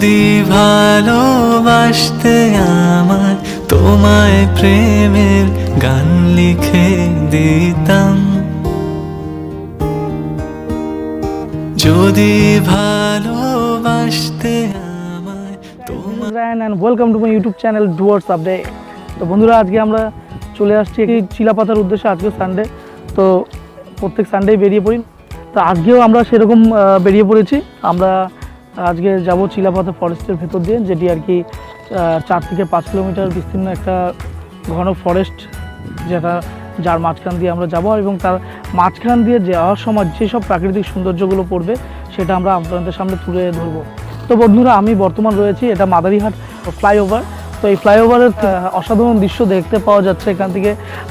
যদি ভালোবাসতে আমায় তোমায় প্রেমের গান লিখে দিতাম, যদি ভালোবাসতে আমায় তোমায়। and welcome to my YouTube channel Duars Update। তো বন্ধুরা, আজকে আমরা চলে আসছি এই চিলাপাতার উদ্দেশ্যে। আজকে সানডে, তো প্রত্যেক সানডে বেরিয়ে পড়ি। তো আজকেও আমরা সেরকম বেরিয়ে পড়েছি। আমরা আজকে যাব চিলাপাতা ফরেস্টের ভেতর দিয়ে, যেটি আর কি 4 থেকে 5 কিলোমিটার বিস্তীর্ণ একটা ঘন ফরেস্ট, যার মাঝখান দিয়ে আমরা যাব, এবং তার মাঝখান দিয়ে যাওয়ার সময় যেসব প্রাকৃতিক সৌন্দর্যগুলো পড়বে সেটা আমরা আপনাদের সামনে তুলে ধরবো। তো বন্ধুরা, আমি বর্তমান রয়েছি এটা মাদারিহাট ফ্লাইওভার। তো এই ফ্লাইওভারের অসাধারণ দৃশ্য দেখতে পাওয়া যাচ্ছে এখান থেকে।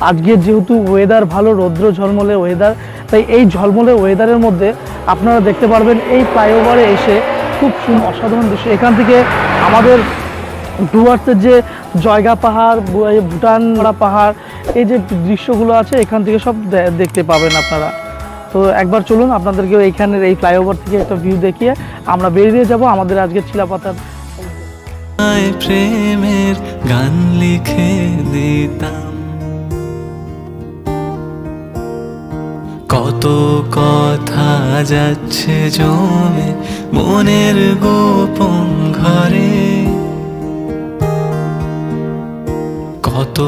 আজকে যেহেতু ওয়েদার ভালো, রৌদ্র ঝলমলে ওয়েদার, তাই এই ঝলমলে ওয়েদারের মধ্যে আপনারা দেখতে পারবেন এই ফ্লাইওভারে এসে খুব অসাধারণ দৃশ্য। এখান থেকে আমাদের ডুয়ার্সের যে জয়গা পাহাড়, ভুটান পাহাড়, এই যে দৃশ্যগুলো আছে এখান থেকে সব দেখতে পাবেন আপনারা। তো একবার চলুন আপনাদেরকে এইখানের এই ফ্লাইওভার থেকে একটা ভিউ দেখিয়ে আমরা বেরিয়ে যাব আমাদের আজকে চিলাপাতার। প্রেমের গান লিখে দিতাম, কত কথা যাচ্ছে জমে মনের গোপন ঘরে, কত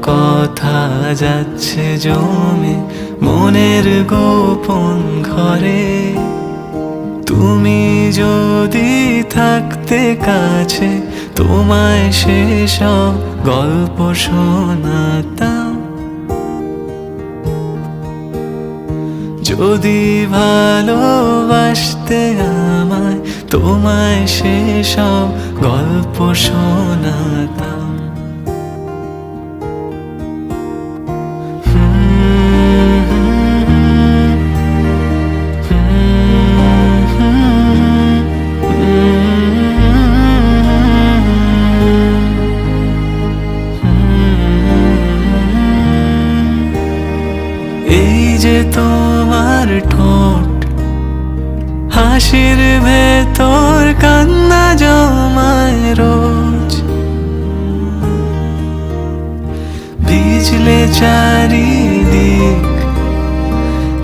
কথা যাচ্ছে জমে মনের গোপন ঘরে। তুমি যদি থাকতে কাছে তোমায় সেসব গল্প শোনাতাম, যদি ভালোবাসতে আমায় তোমায় সেসব গল্প শোনাতাম। এই যে তোমার ঠোঁট, হাসির ভেতর কান্না জমায় রোজ, ভিজলে চারিদিক,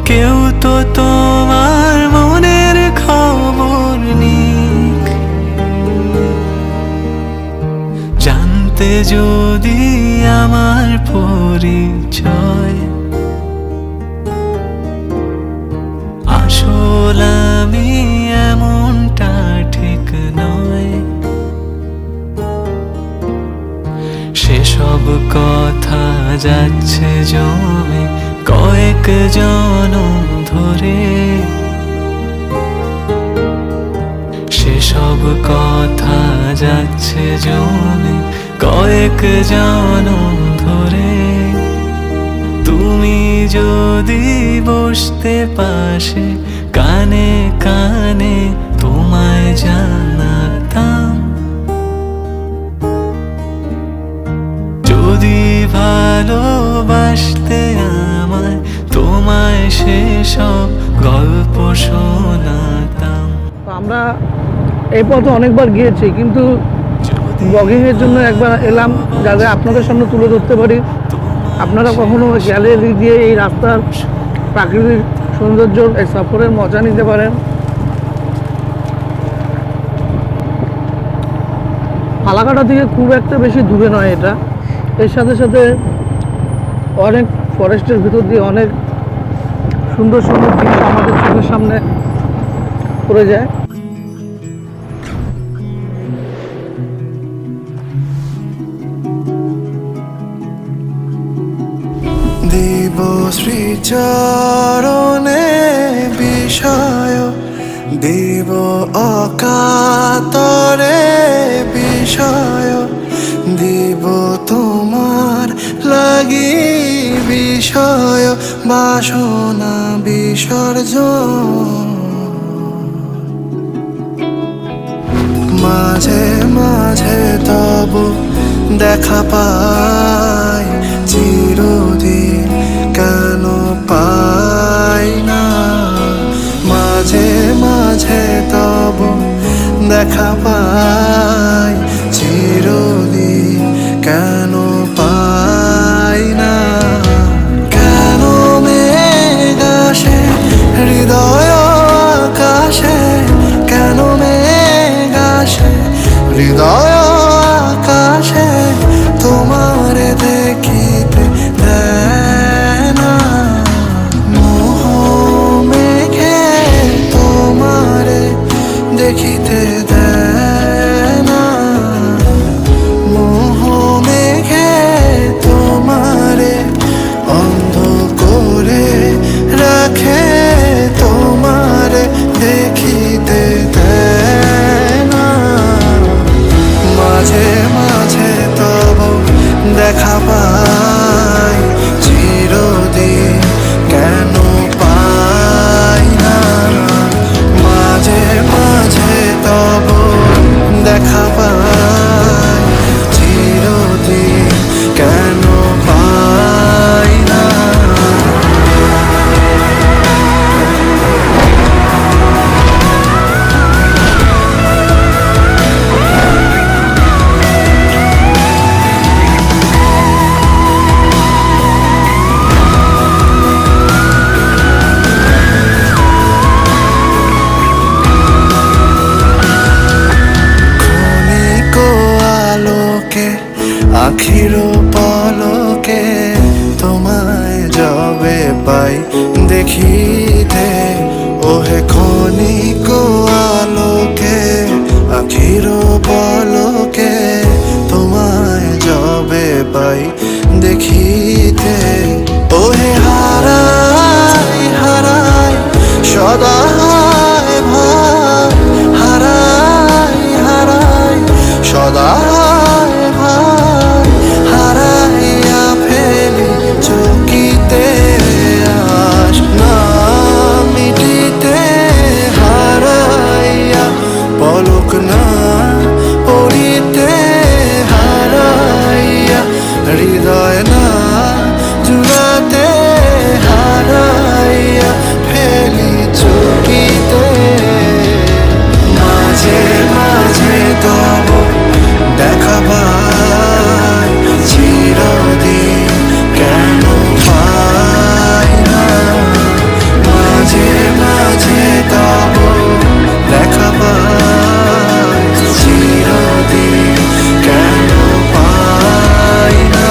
কেউ তো তোমার মনের খবর নিক। জানতে যদি আমার পরিচয়, আসল আমি এমনটা ঠিক নয়। সেসব কথা যাচ্ছে জমে কয়েক জনম ধরে, সেসব কথা যাচ্ছে জমে কয়েক জনম ধরে। তুমি যদি বসতে পাশে কানে কানে তোমায় জানাতাম, যদি ভালোবাসতে আমায় তোমায় সেসব গল্প শোনাতাম। আমরা এই পথে অনেকবার গিয়েছি, কিন্তু ব্লগিংয়ের জন্য একবার এলাম যাতে আপনাদের সামনে তুলে ধরতে পারি। আপনারা কখনো গ্যালারি দিয়ে এই রাস্তার প্রাকৃতিক সৌন্দর্য এই সফরের মজা নিতে পারেন। ফালাকাটা থেকে খুব একটা বেশি দূরে নয় এটা। এর সাথে সাথে অনেক ফরেস্টের ভিতর দিয়ে অনেক সুন্দর সুন্দর দৃশ্য আমাদের চোখের সামনে পড়ে যায়। দিব শ্রীচরণে বিষয়, দিব অকাতরে বিষয়, দিব তোমার লাগি বিষয়, বাসনা বিসর্জন। মাঝে মাঝে তব দেখা পাই, চিরদিন কেন পাই না। মাঝে মাঝে তব দেখা পাই, হৃদয় আকাশে কেন মেঘ আসে, হৃদয় আকাশে তোমারে দেখিতে দেয় না। মোহ মেঘে তোমারে দেখিতে দেয় না। মোহ মেঘে তোমারে অন্ধ করে রাখে, তোমারে দেখিতে দেয় না। মাঝে মাঝে তব দেখা পাই, চিরদিন কেন পাই না। মাঝে মাঝে তব দেখা পাই, চিরদিন কেন পাই না। ক্ষণিক আলোকে আখির পলকে তোমায় যবে পাই দেখিতে, ওহে ক্ষণিক আলোকে আখির পলকে তোমায় যবে পাই দেখিতে, ওহে হারাই হারাই সদা ভাই, হারাই হারাই সদা ভাই, হারাইয়া ফেলি চকিতে আস না মিটিতে, হারাইয়া পলক না পড়িতে, হারাইয়া হৃদয় না জুড়াতে, হারাইয়া ফেলি চকিতে। মাঝে মাঝে তব দেখা পাই, চিরদিন কেন পাই না। মাঝে মাঝে তব দেখা পাই, চিরদিন কেন পাই না।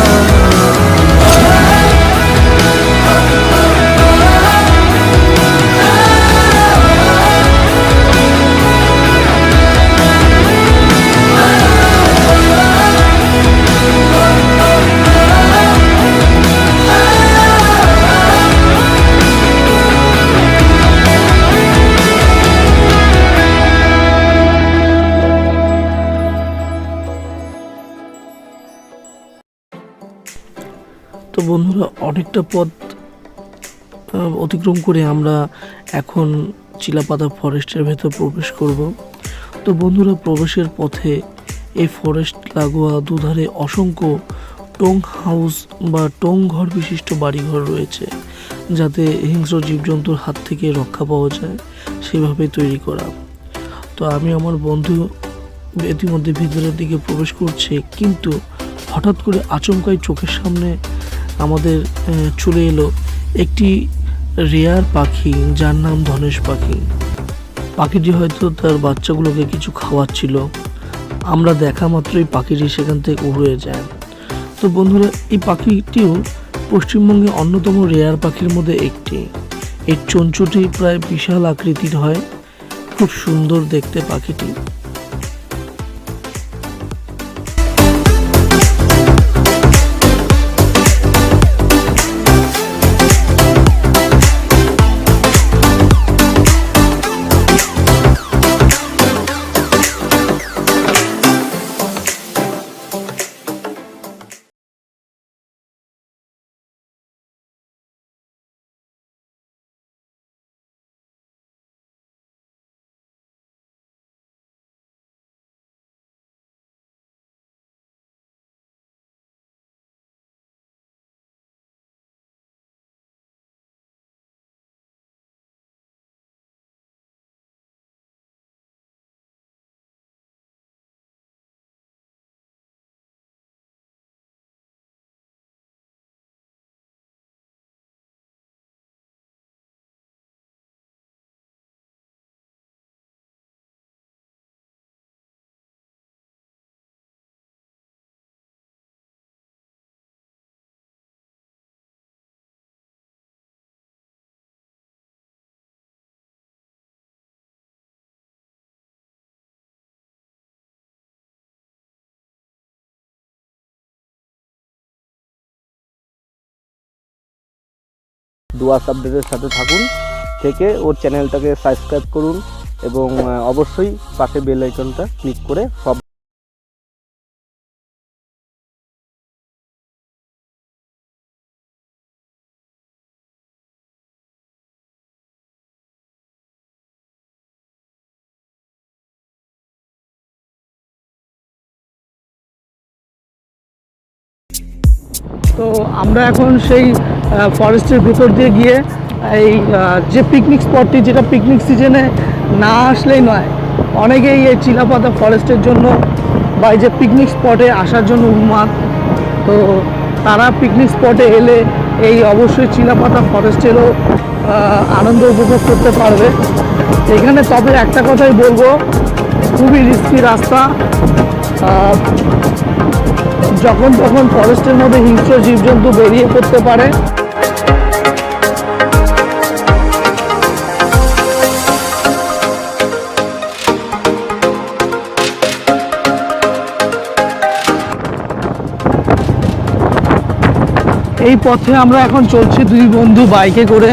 তো বন্ধুরা, অনেকটা পথ অতিক্রম করে আমরা এখন চিলাপাতা ফরেস্টের ভেতর প্রবেশ করব। তো বন্ধুরা, প্রবেশের পথে এই ফরেস্ট লাগোয়া দুধারে অসংখ্য টং হাউস বা টং ঘর বিশিষ্ট বাড়িঘর রয়েছে, যাতে হিংস্র জীবজন্তুর হাত থেকে রক্ষা পাওয়া যায় সেভাবে তৈরি করা। তো আমি আমার বন্ধু ইতিমধ্যে ভিতরের দিকে প্রবেশ করছে, কিন্তু হঠাৎ করে আচমকাই চোখের সামনে আমাদের চলে এলো একটি রেয়ার পাখি, যার নাম ধনেশ পাখি। পাখিটি হয়তো তার বাচ্চাগুলোকে কিছু খাওয়াচ্ছিল। আমরা দেখা মাত্রই পাখিটি সেখান থেকে উড়ে যায়। তো বন্ধুরা, এই পাখিটিও পশ্চিমবঙ্গে অন্যতম রেয়ার পাখির মধ্যে একটি। এর চঞ্চুটি প্রায় বিশাল আকৃতির হয়, খুব সুন্দর দেখতে পাখিটি। ডুয়ার্স আপডেটের সাথে থাকুন, থেকে ওর চ্যানেলটাকে সাবস্ক্রাইব করুন এবং অবশ্যই পাশে বেল আইকনটা ক্লিক করে সব তো আমরা এখন সেই ফরেস্টের ভিতর দিয়ে গিয়ে এই যে পিকনিক স্পটটি, যেটা পিকনিক সিজনে না আসলেই নয়, অনেকেই এই চিলাপাতা ফরেস্টের জন্য বা এই যে পিকনিক স্পটে আসার জন্য উন্মাদ। তো তারা পিকনিক স্পটে এলে এই অবশ্যই চিলাপাতা ফরেস্টেরও আনন্দ উপভোগ করতে পারবে। এখানে তবে একটা কথাই বলবো, খুবই রিস্কি রাস্তা। যখন তখন ফরেস্টের মধ্যে হিংস্র জীবজন্তু বেরিয়ে পড়তে পারে। এই পথে আমরা এখন চলছি দুই বন্ধু বাইকে করে।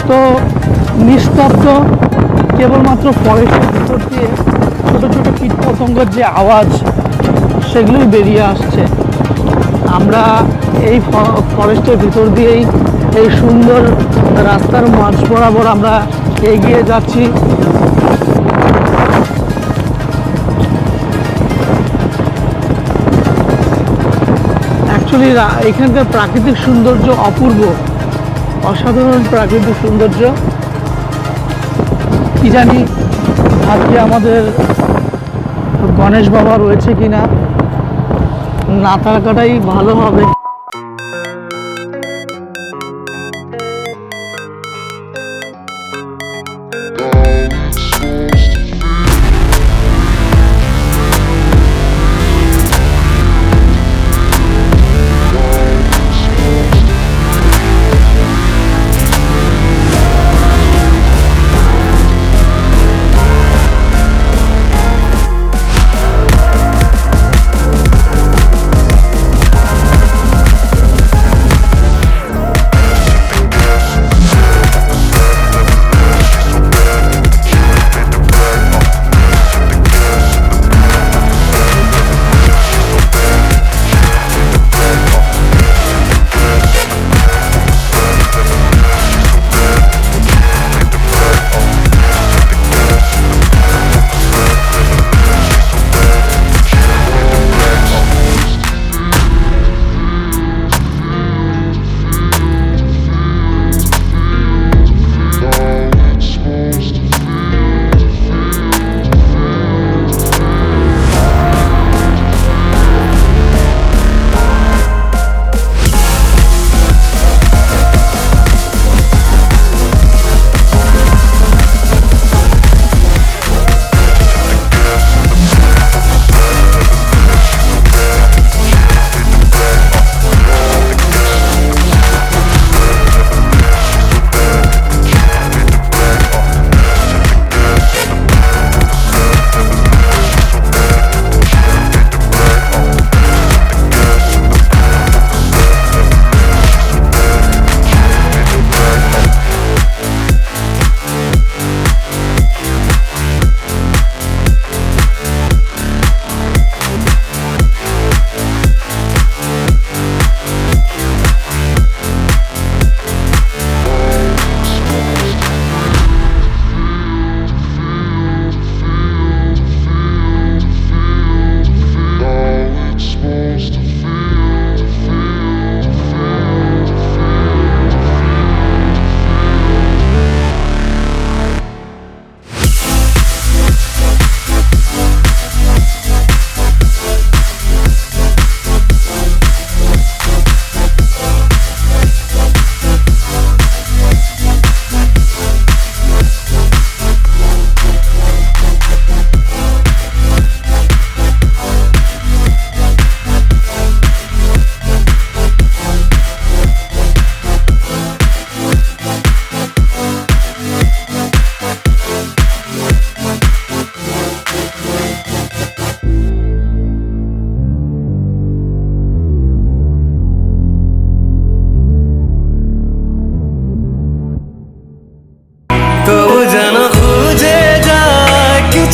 তো নিস্তব্ধ, কেবলমাত্র ফরেস্টের ভিতর দিয়ে ছোটো ছোটো কীট পতঙ্গের যে আওয়াজ, সেগুলোই বেরিয়ে আসছে। আমরা এই ফরেস্টের ভিতর দিয়েই এই সুন্দর রাস্তার মাঝ বরাবর আমরা এগিয়ে যাচ্ছি। অ্যাকচুয়ালি এখানকার প্রাকৃতিক সৌন্দর্য অপূর্ব, অসাধারণ প্রাকৃতিক সৌন্দর্য। কি জানি আজকে আমাদের গণেশ বাবা রয়েছে কিনা, না থাকাটাই ভালো হবে।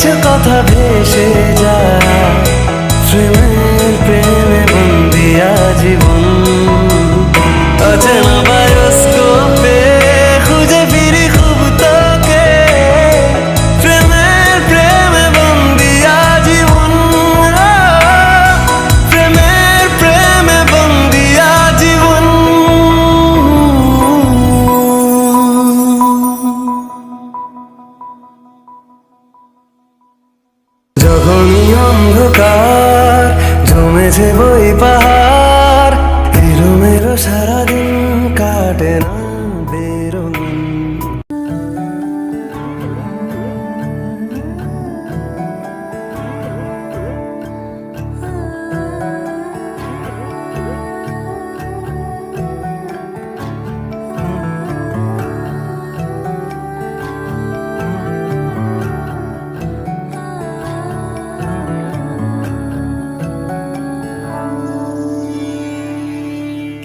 কিছু কথা ভেসে যায়, প্রেমের প্রেমে বন্দিয়া জীবন। অচেনা বায়োস্কোপে খুঁজে ফিরি খুব তোকে, প্রেমের প্রেমে বন্দিয়া জীবন, প্রেমের প্রেমে বন্দিয়া জীবন। যখনই অন্ধকার জমেছে বই পাহাড়, এলোমেলো সারাদিন কাটে না বেরোন।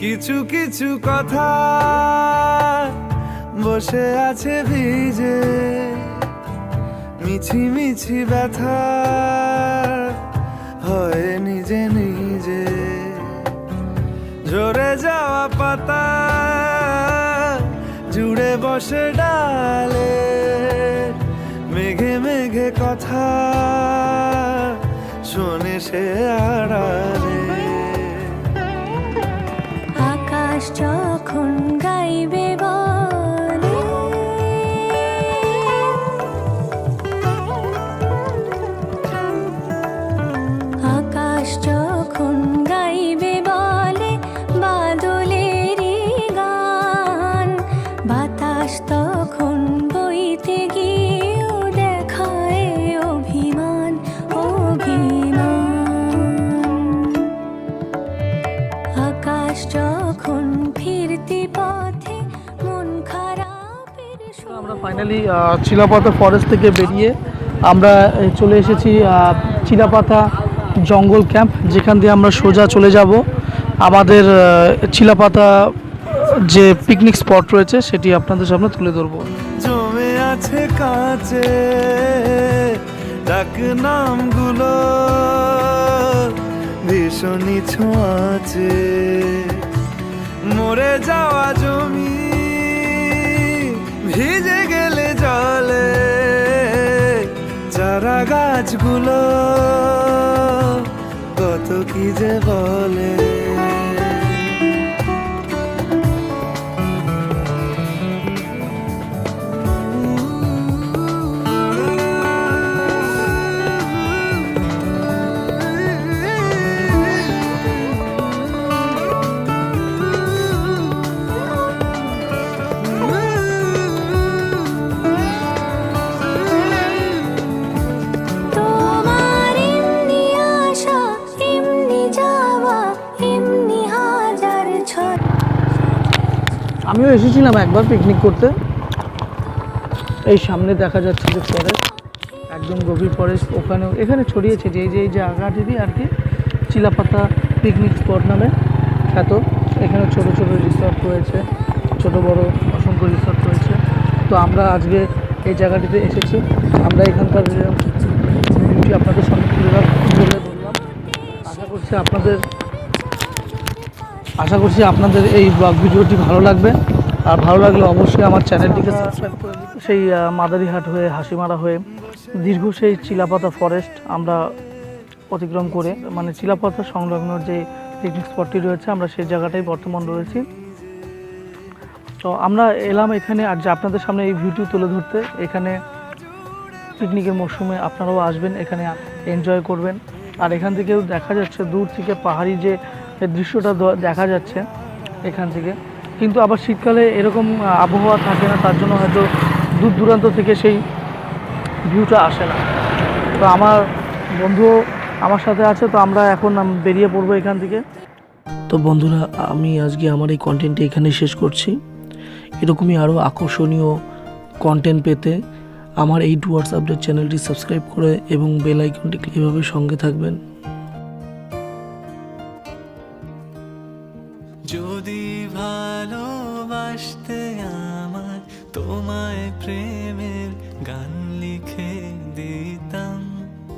কিছু কিছু কথা বসে আছে ভিজে, মিছি মিছি ব্যথা হয় নিজে নিজে। ঝরে যাওয়া পাতা জুড়ে বসে ডালে, মেঘে মেঘে কথা শোনে সে আড়ালে। আকাশ যখন গাইবে বলে, আকাশ যখন গাইবে বলে বাদলেরই গান, বাতাস তখন বইতে গিয়েও দেখায় অভিমান অভিমান। আকাশ যখন ফিরতি পথে মন খারাপের আমরা ফাইনালি চিলাপাতা ফরেস্ট থেকে বেরিয়ে আমরা চলে এসেছি চিলাপাতা জঙ্গল ক্যাম্প, যেখান দিয়ে আমরা সোজা চলে যাব আমাদের চিলাপাতা যে পিকনিক স্পট রয়েছে সেটি আপনাদের সামনে তুলে ধরবো। জমে আছে কাছে ডাক নামগুলো, ভীষণই ছোঁয়াচে মরে যাওয়া জমি, ভিজে গেলে জলে চারা গাছগুলো কত কি যে বলে। তোমার এমনি আশা এমনি যাওয়া এমনি হাজার ছয়। আমিও এসেছিলাম একবার পিকনিক করতে। এই সামনে দেখা যাচ্ছে যে ফরেস্ট, একদম গভীর ফরেস্ট, ওখানেও এখানে ছড়িয়েছে যে এই যে আগাটিরই আর কি চিলাপাতা পিকনিক স্পট নামে খ্যাত। এখানে ছোট ছোট রিসর্ট রয়েছে, ছোট বড় অসংখ্য রিসর্ট রয়েছে। তো আমরা আজকে এই জায়গাটিতে এসেছি, আমরা এখানকার ভিউটি আপনাদের সামনে তুলে ধরলাম। আশা করছি আপনাদের এই ব্লগ ভিডিওটি ভালো লাগবে, আর ভালো লাগলে অবশ্যই আমার চ্যানেলটিকে সাবস্ক্রাইব করে দিন। সেই মাদারিহাট হয়ে হাসিমারা হয়ে দীর্ঘ সেই চিলাপাতা ফরেস্ট আমরা অতিক্রম করে, মানে চিলাপাতা সংলগ্ন যে পিকনিক স্পটটি রয়েছে আমরা সেই জায়গাটাই বর্তমান রয়েছি। তো আমরা এলাম এখানে আর যে আপনাদের সামনে এই ভিউটি তুলে ধরতে। এখানে পিকনিকের মরশুমে আপনারাও আসবেন, এখানে এনজয় করবেন। আর এখান থেকেও দেখা যাচ্ছে দূর থেকে পাহাড়ি যে দৃশ্যটা দেখা যাচ্ছে এখান থেকে, কিন্তু আবার শীতকালে এরকম আবহাওয়া থাকে না, তার জন্য হয়তো দূর দূরান্ত থেকে সেই ভিউটা আসে না। তো আমার বন্ধু আমার সাথে আছে, তো আমরা এখন বেরিয়ে পড়বো এখান থেকে। তো বন্ধুরা, আমি আজকে আমার এই কন্টেন্টটি এখানে শেষ করছি। এরকমই আরও আকর্ষণীয় কন্টেন্ট পেতে আমার এই ডুয়ার্স আপডেট চ্যানেলটি সাবস্ক্রাইব করে এবং বেল আইকনটি এভাবে সঙ্গে থাকবেন। যদি ভালোবাসতে আমার তোমায় প্রেমের গান লিখে